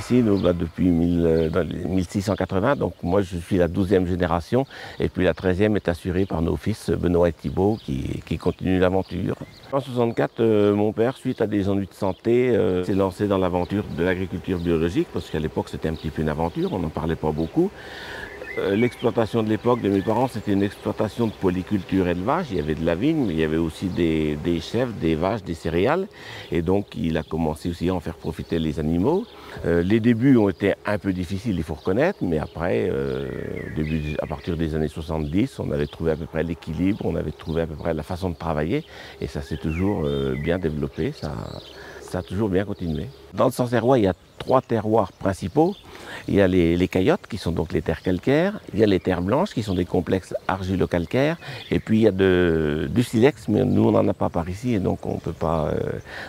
ici depuis 1680, donc moi je suis la 12e génération, et puis la 13e est assurée par nos fils Benoît et Thibault qui continuent l'aventure. En 1964, mon père, suite à des ennuis de santé, s'est lancé dans l'aventure de l'agriculture biologique, parce qu'à l'époque c'était un petit peu une aventure, on n'en parlait pas beaucoup. L'exploitation de l'époque de mes parents, c'était une exploitation de polyculture élevage. Il y avait de la vigne, mais il y avait aussi des chèvres, des vaches, des céréales. Et donc, il a commencé aussi à en faire profiter les animaux. Les débuts ont été un peu difficiles, il faut reconnaître, mais après, à partir des années 70, on avait trouvé à peu près l'équilibre, on avait trouvé à peu près la façon de travailler, et ça s'est toujours bien développé, ça a toujours bien continué. Dans le Sancerrois, il y a 3 terroirs principaux. Il y a les caillottes, qui sont donc les terres calcaires. Il y a les terres blanches, qui sont des complexes argilo-calcaires. Et puis il y a du silex, mais nous, on n'en a pas par ici, et donc on ne peut pas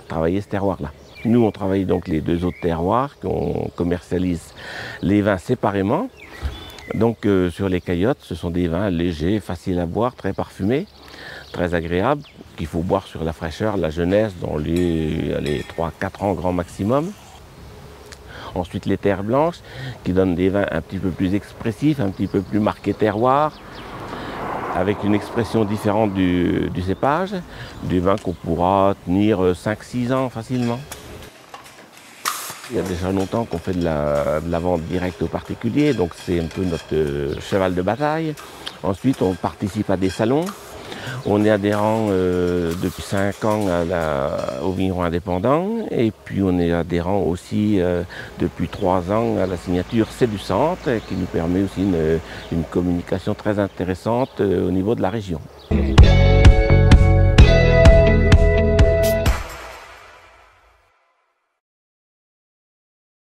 travailler ce terroir-là. Nous, on travaille donc les 2 autres terroirs, qu'on commercialise les vins séparément. Donc sur les caillottes, ce sont des vins légers, faciles à boire, très parfumés, très agréables, qu'il faut boire sur la fraîcheur, la jeunesse, dans les 3-4 ans grand maximum. Ensuite les terres blanches, qui donnent des vins un petit peu plus expressifs, un petit peu plus marqués terroir, avec une expression différente du cépage, des vins qu'on pourra tenir 5-6 ans facilement. Il y a déjà longtemps qu'on fait de la vente directe aux particuliers, donc c'est un peu notre cheval de bataille. Ensuite, on participe à des salons. On est adhérent depuis 5 ans au Vigneron Indépendant, et puis on est adhérent aussi depuis 3 ans à la signature C'est du Centre, qui nous permet aussi une communication très intéressante au niveau de la région.